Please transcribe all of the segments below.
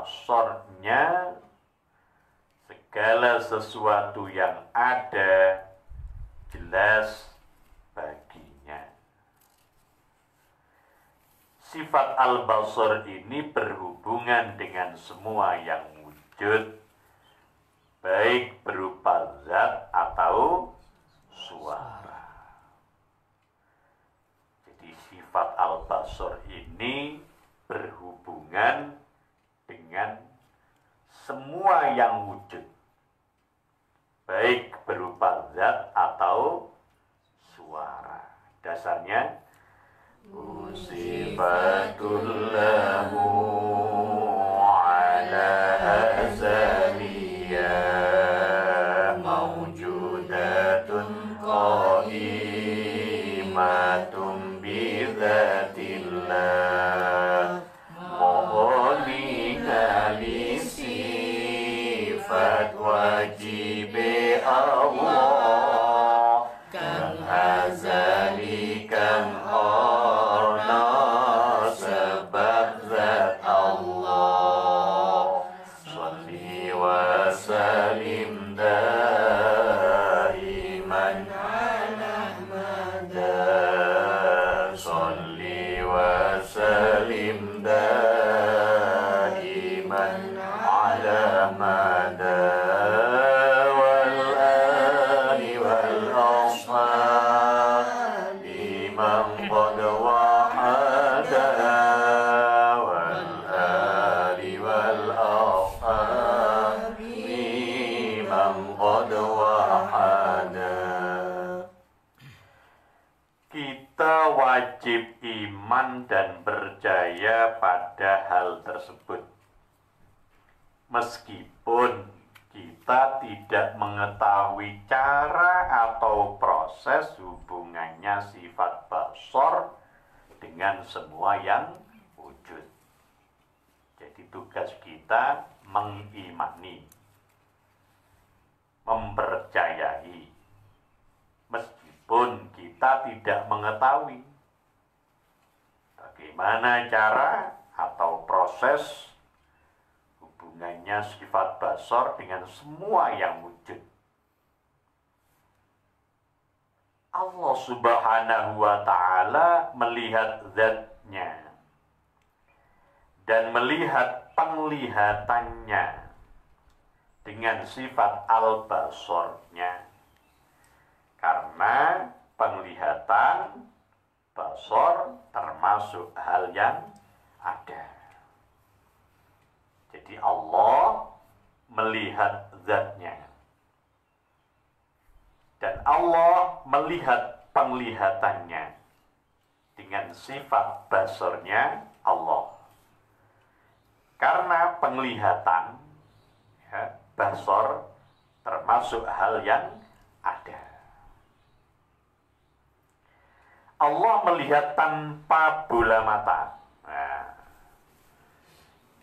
basornya segala sesuatu yang ada jelas baginya. Sifat al-basar ini berhubungan dengan semua yang wujud, baik berupa zat atau suara. Jadi sifat al-basar ini berhubungan dengan semua yang wujud, baik berupa zat atau suara. Dasarnya sifatul lahu ala azaliyah mawjudatun qaimatun bidzatillah mu'lina li sifat wajib Allah kang azali kang salim daiman ala mada salli wa salim daiman ala mada wal ali wal ashab liman qad wahada wal ali wal ashab qad wahada. Kita wajib iman dan percaya pada hal tersebut, meskipun kita tidak mengetahui cara atau proses hubungannya sifat basor dengan semua yang wujud. Jadi tugas kita mengimani, mempercayai, meskipun kita tidak mengetahui bagaimana cara atau proses hubungannya sifat basor dengan semua yang wujud. Allah Subhanahu wa ta'ala melihat zatnya dan melihat penglihatannya dengan sifat al-basornya, karena penglihatan basor termasuk hal yang ada. Jadi Allah melihat zatnya dan Allah melihat penglihatannya dengan sifat basornya Allah, karena penglihatan basor termasuk hal yang ada. Allah melihat tanpa bola mata,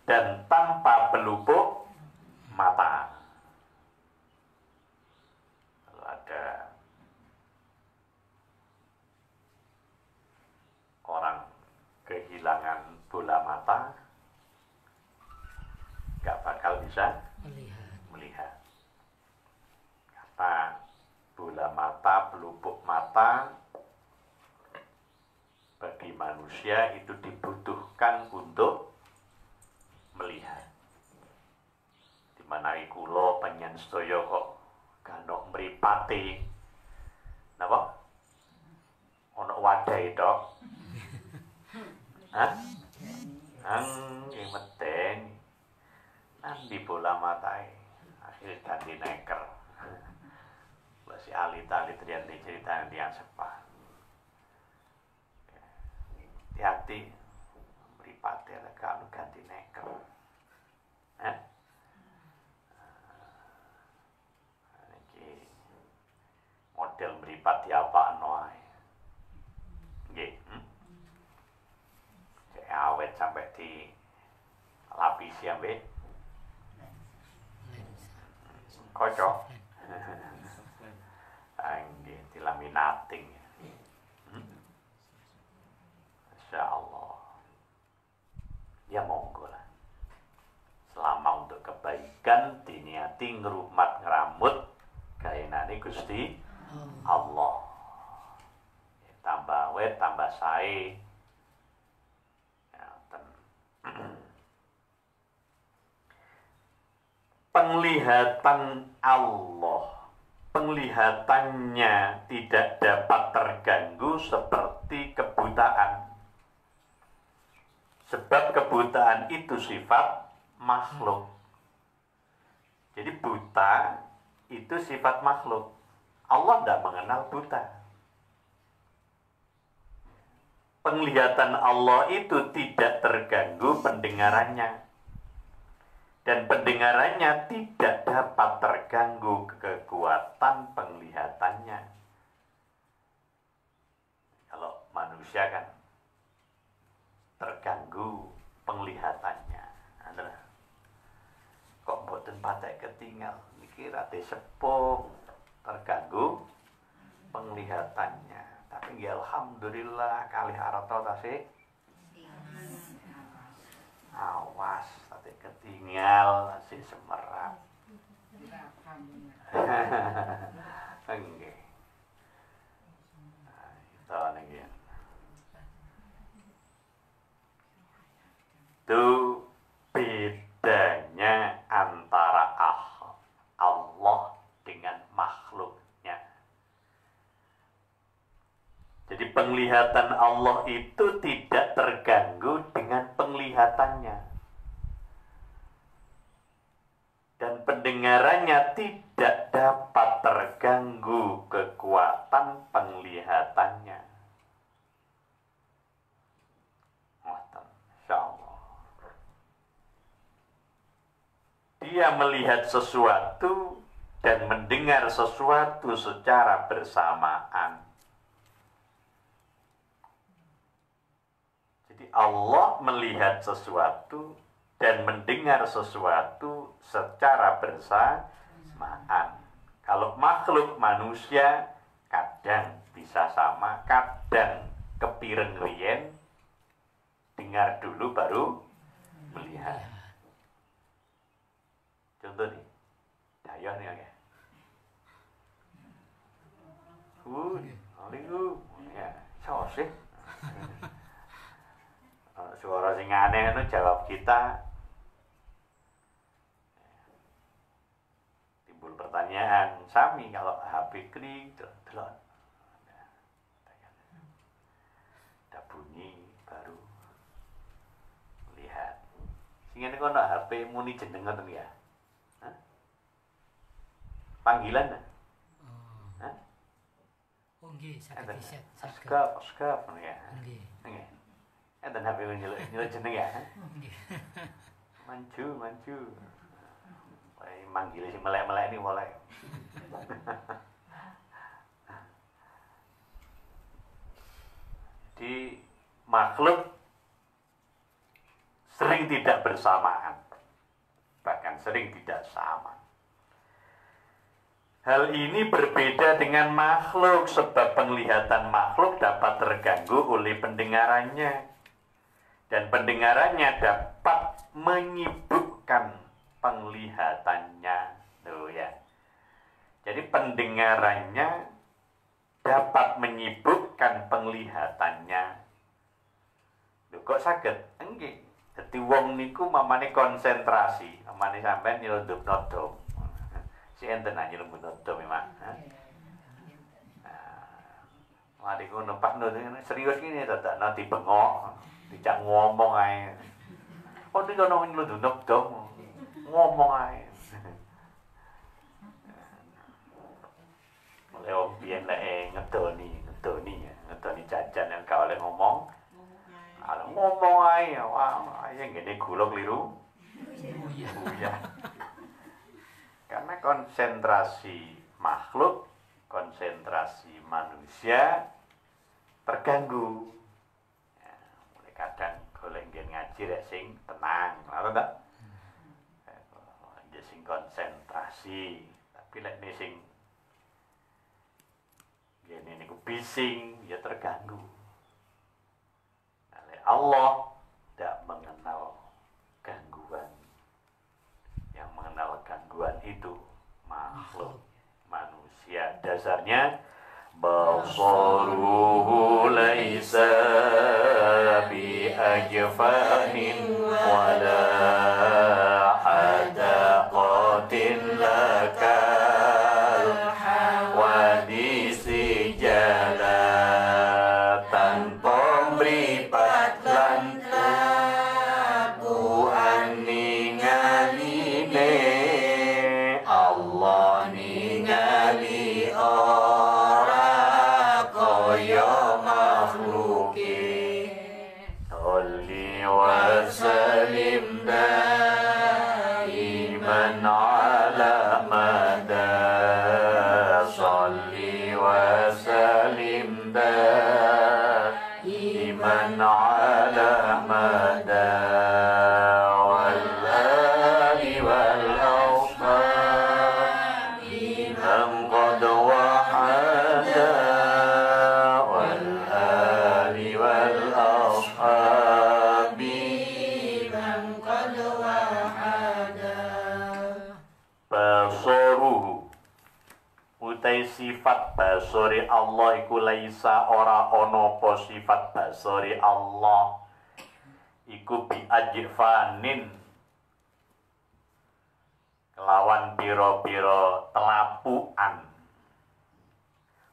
dan tanpa pelupuk mata. Kalau ada orang kehilangan bola mata, gak bakal bisa melihat. Karena bola mata, pelupuk mata bagi manusia itu dibutuhkan untuk melihat. Dimana kula pengen sedaya kok ganok mripate. Napa? Ana wadahe tok. Hah? Nggih medeng. Nanti bola matae akhirnya ganti neker. Si alit-alit rian cerita yang sepa. Hati-hati mripate kalau ganti neker. Iki model mripat diapakno ae. Nggih. Cek awet sampai di lapisi ambek kocok. Nggih, dilaminating. Masya Allah. Ya monggo lah. dijelaskan diniati ngrumat ngramut gaenane Gusti Allah. Tambah wet tambah sae. Penglihatan Allah, penglihatannya tidak dapat terganggu seperti kebutaan. Sebab kebutaan itu sifat makhluk. Jadi buta itu sifat makhluk. Allah tidak mengenal buta. Penglihatan Allah itu tidak terganggu pendengarannya. Dan pendengarannya tidak dapat terganggu kekuatan penglihatannya. Kalau manusia kan terganggu penglihatannya. Kok mboten patek ketinggal, niki rada sepuh, terganggu penglihatannya. Tapi ya alhamdulillah kalih arata tasih awas tadi ketinggal si semerap. Nggih. Itu niki. Itu bedanya antara Allah dengan makhluknya. Jadi penglihatan Allah itu tidak terganggu dengan penglihatannya. Dan pendengarannya tidak dapat terganggu kekuatan penglihatannya. Insyaallah. Dia melihat sesuatu dan mendengar sesuatu secara bersamaan. Jadi Allah melihat sesuatu dan mendengar sesuatu secara bersamaan. Kalau makhluk manusia kadang bisa sama, kadang kepireng riyen, dengar dulu baru melihat. Contoh nih, dayo nih ya. Ya, sosih. Suara sing aneh itu jawab kita. Timbul pertanyaan, sami kalau HP klik, delok. Ada bunyi baru lihat. Sing ngene kono HP muni jeneng ngoten ya. Panggilan. Hah? Oh nggih, saged riset. Skap ya. Nggih. Nggih. Enten HP nyeluk jeneng ya. Nggih. Manju. Manggil si melek-melek ini boleh. Di makhluk sering tidak bersamaan, bahkan sering tidak sama. Hal ini berbeda dengan makhluk sebab penglihatan makhluk dapat terganggu oleh pendengarannya dan pendengarannya dapat menyibukkan penglihatannya. Tuh ya. Jadi pendengarannya dapat menyibukkan penglihatannya. Lho kok saged? Nggih. Dadi wong niku mamane konsentrasi, mamane sampean nyelundupno dom. Si enten aja nyelundupno dom memang. Mari ngono Pak Nur serius gini dadak nanti bengok, dijak ngomong ae. Oh iki ono nyelundupno dom. Ngomong ae. Oleh wong biyen lek ngedoni jajan yang gak oleh ngomong. Kalau ngomong ae, wah, ae ngene gula kliru. Iya. Karena konsentrasi makhluk, konsentrasi manusia terganggu. Ya, mulai kadang golek nggen ngaji rek sing tenang, ngono ta? Sing konsentrasi, tapi lek sing ngene niku bising, ya terganggu. Allah tidak mengenal gangguan. Yang mengenal dasarnya basaruhu laisa bi ajfanin wala hadaqatin lakal wadisi jalatan pemripat lan Tuhan ningaline Allah ningali ora kaya makhluke Sholli wa sallim daiman ala mada Sholli wa sallim daiman ala mada wal ali wal awsab man qad wahada wal ali wal ashabi man qad wahada basaruhu utai sifat basori Allah iku laisa ora ana apa sifat basori Allah iku bi ajfanin kelawan piro-piro telapuan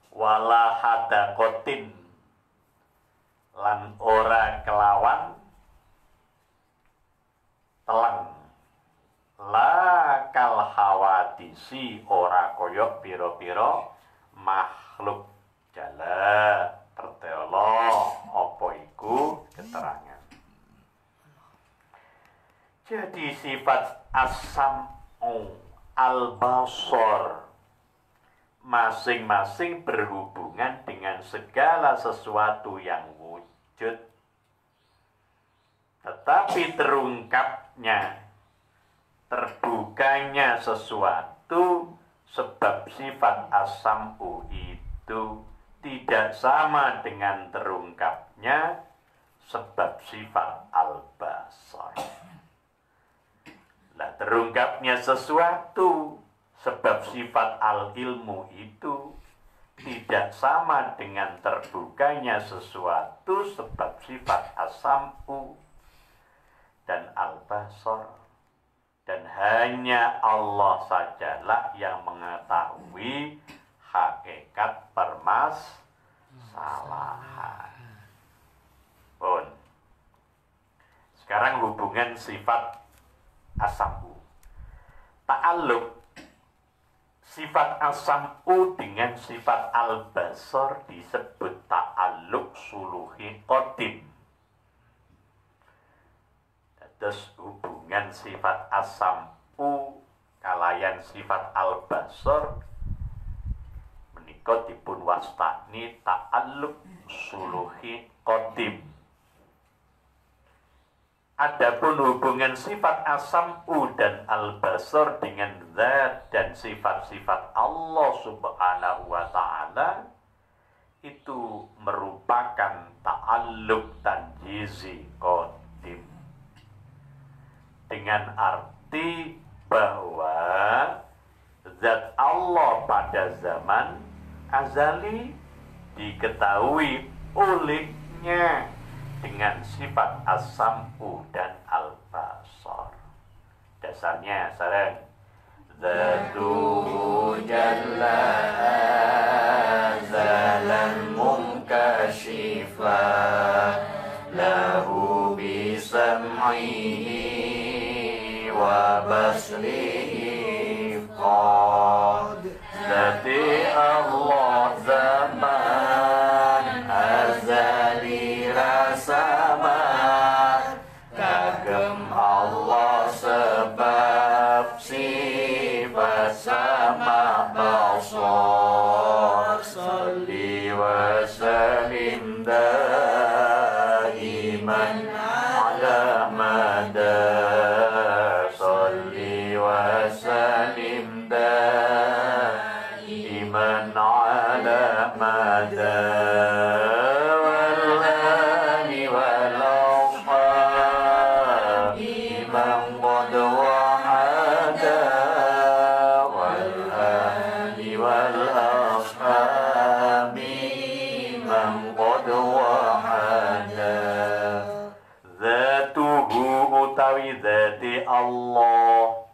wala hadaqatin lan ora kelawan telang la kal hawadisi ora koyok piro-piro makhluk jala tertelo apa iku keterangan. Jadi sifat as-sam'u al-basar masing-masing berhubungan dengan segala sesuatu yang wujud. Tetapi terungkapnya, terbukanya sesuatu sebab sifat as-sam'u itu tidak sama dengan terungkapnya sebab sifat al-basar. Nah, terungkapnya sesuatu sebab sifat al-ilmu itu tidak sama dengan terbukanya sesuatu sebab sifat as-sam'u dan al-basar. Dan hanya Allah sajalah yang mengetahui hakikat permasalahan. Pun. Sekarang hubungan sifat as-sam'u. Ta'alluq sifat as-sam'u dengan sifat al-basar disebut ta'alluq suluhi qadim. Terus hubungan sifat as-sam'u kalayan sifat al-basar menika dipun wastani ta'alluq suluhi qadim. Adapun hubungan sifat as-sam'u dan al-basar dengan zat dan sifat-sifat Allah Subhanahu wa ta'ala itu merupakan ta'alluq tanjizi qadim. Dengan arti bahwa zat Allah pada zaman azali diketahui olehnya dengan sifat as-sam'u dan al-basar. Dasarnya sareng Zatu jalla azalan munkashifa lahu bisam'ihi wa basrihi qad Zati Allah zaman azali rasamat kagem Allah sebab sifat sama basar salli wa sallim daiman ala mada salli wa sallim daiman ala mada wal Allah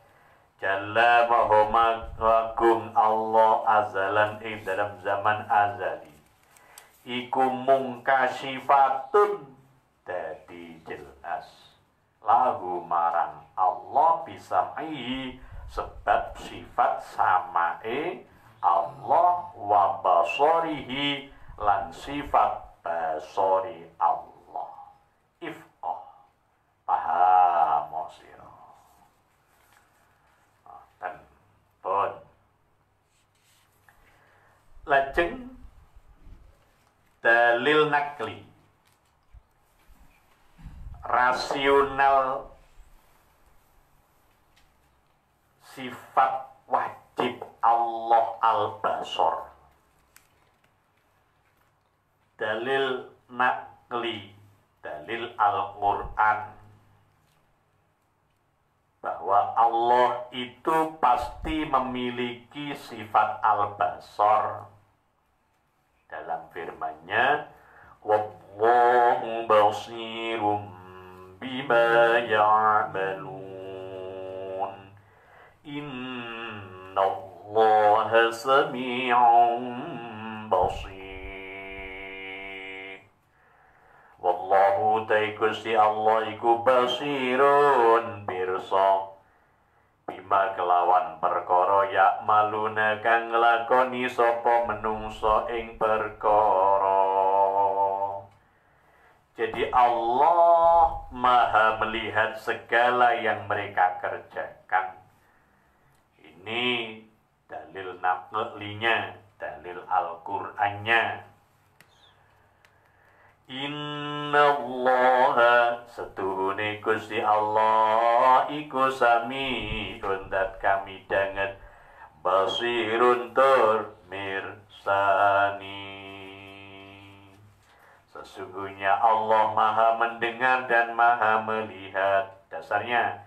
Jalla Maha Agung Allah azalan ing dalam zaman azali iku mungkasyifatun dadi jelas lahu marang Allah bisam'i sebab sifat samae Allah wa basarihi lan sifat basari Allah ifqah paham sira dan pun lajeng dalil nakli rasional sifat wajib Allah al-basar dalil nakli dalil Al-Quran bahwa Allah itu pasti memiliki sifat al-basar dalam firman-Nya wallahu basirum bima ya'malun innallaha sami'un basir wallahu ta'ala Allah iku basirun pirsa bima kelawan perkara ya maluna kang nglakoni sapa menungso ing perkara. Jadi Allah Maha melihat segala yang mereka kerjakan. Ini dalil naqlinya, dalil Al-Qur'annya. Innallaha setuhune Gusti Allah iku sami'un dat kami danget basirun tur mirsani. Sesungguhnya Allah Maha mendengar dan Maha melihat. Dasarnya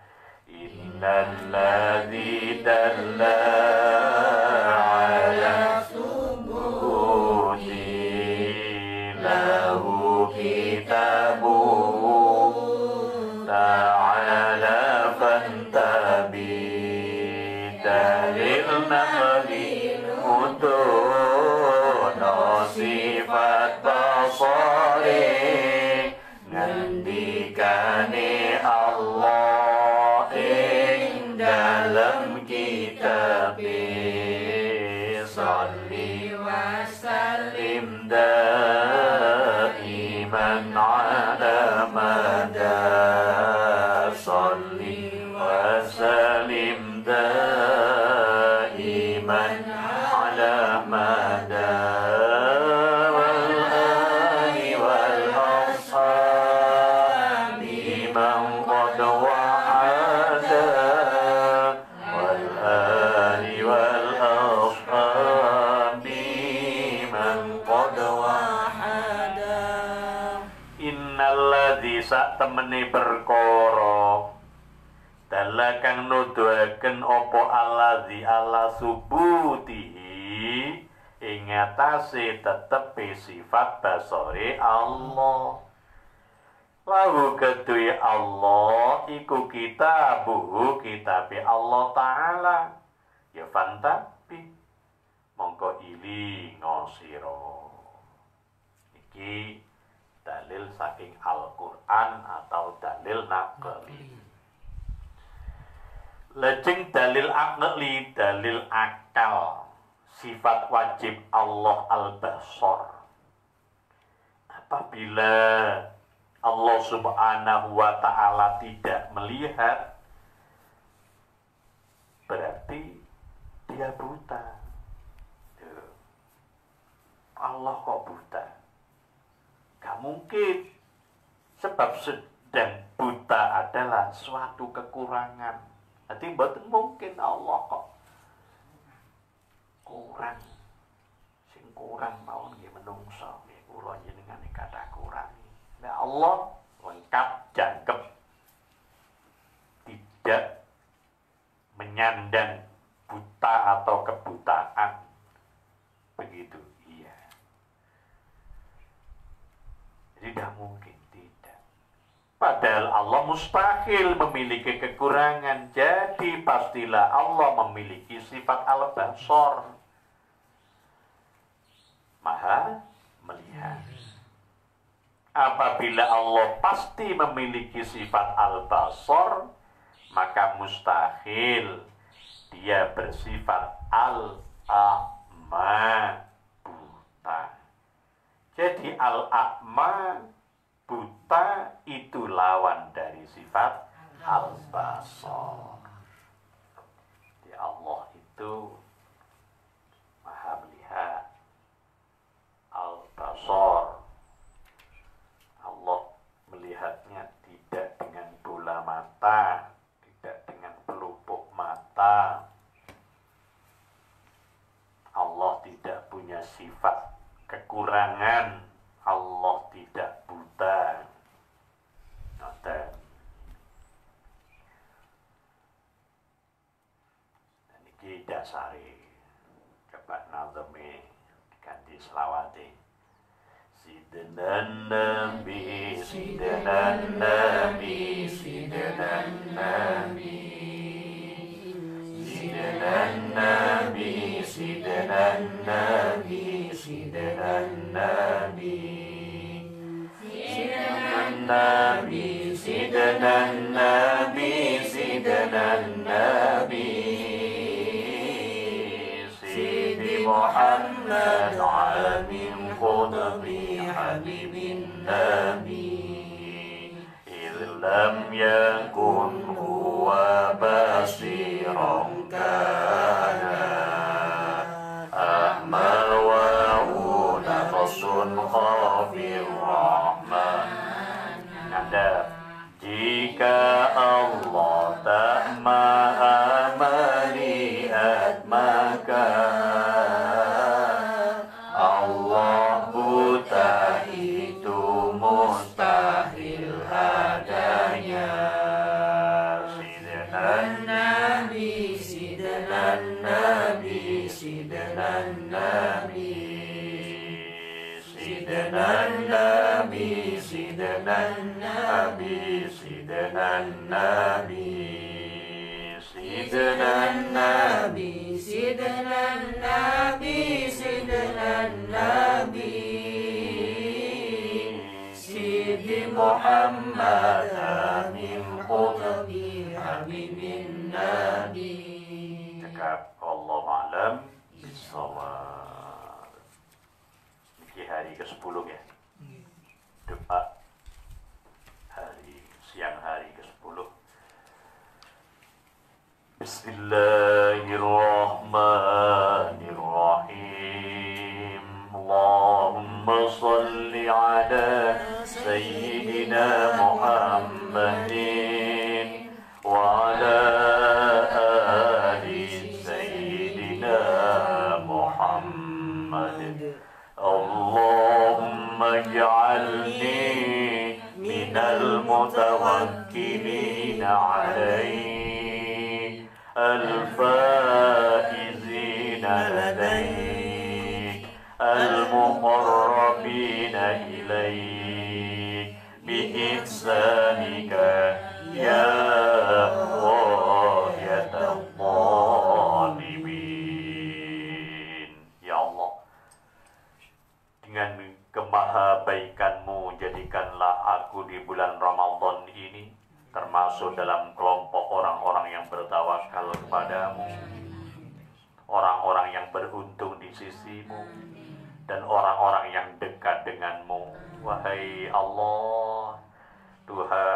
innalladzi dalla ala subuti lahu kitabu ta'ala fantabi dalil nahli utuno sifat basari ngendikane Allah ing dalam kitab salli wa sallim daiman ala mada salli wa sallim daiman ala mada wal ali wal ashabi man qad wa'ada wal ali wal ashabi man qad wa'ada. Innalladzi sak temene perkara dalla kang nuduhaken apa allazi ala subutihi ing atase tetepe sifat basare Allah. Lahu kedue Allah iku kitabuhu kitabe Allah Ta'ala ya fantabi mongko ilinga sira. Iki dalil saking Al-Qur'an atau dalil naqli. Lajeng dalil akli, dalil akal, sifat wajib Allah al-basar. Apabila Allah subhanahu wa ta'ala tidak melihat, berarti dia buta. Allah kok buta? Gak mungkin. Sebab sedang buta adalah suatu kekurangan. Nanti mboten mungkin Allah kok kurang. Sing kurang mawon nggih menungso nggih kula jenengan kathah kurangi. Nah Allah lengkap jangkep. Tidak menyandang buta atau kebutaan. Begitu, iya. Jadi tidak mungkin, tidak. Padahal Allah mustahil memiliki kekurangan. Jadi pastilah Allah memiliki sifat al-basar, maha melihat. Apabila Allah pasti memiliki sifat al-basar, maka mustahil dia bersifat al-a'ma, buta. Jadi al-a'ma, buta, itu lawan dari sifat al-basar. Jadi Allah itu maha melihat, al-basar. Allah melihatnya tidak dengan bola mata, tidak dengan pelupuk mata. Allah tidak punya sifat kekurangan. Allah tidak buta. Dan ini dasari. Coba nazami ganti selawati. Sidnan Nabi, Sidnan Nabi, Sidnan Nabi, Sidnan Nabi, Sidnan Nabi, Sidnan Nabi, Sidnan Nabi, Sidnan Nabi, Sidnan Nabi, Sidi Muhammad Amin Qudbi Habibin Nabi, Lam yakun huwa basiran kana Ahmad wa hu nafsun khafir rahman. Ada jika Allah tak maha melihat, maka Allah buta, itu mustahil adanya. Sidnan Nabi, Sidnan Nabi, Sidnan Nabi, Sidnan Nabi, Sidnan Nabi, Sidnan Nabi, Sidnan Nabi, Sidnan Nabi, Sidnan Nabi, Sidi Muhammad Amin Qudbi Habibin Nabi. Cakap Allah alam bisawab. Ini hari ke-10 ya. Doa siang hari ke-10. Bismillahirrahmanirrahim. Allahumma salli ala Sayyidina Muhammadin wa ala ali Sayyidina Muhammad. Allahumma ij'alni minal mutawakkilina alayhi al-faizina ladayk al-muqarrabina ilayk bi-ihsanika ya ghayatal zalimin. Ya Allah, dengan kemahabaikan-Mu jadikanlah aku di bulan Ramadan ini termasuk dalam kelompok orang-orang yang bertawakal kepadamu, orang-orang yang beruntung di sisi-Mu, dan orang-orang yang dekat dengan-Mu. Wahai Allah, Tuhan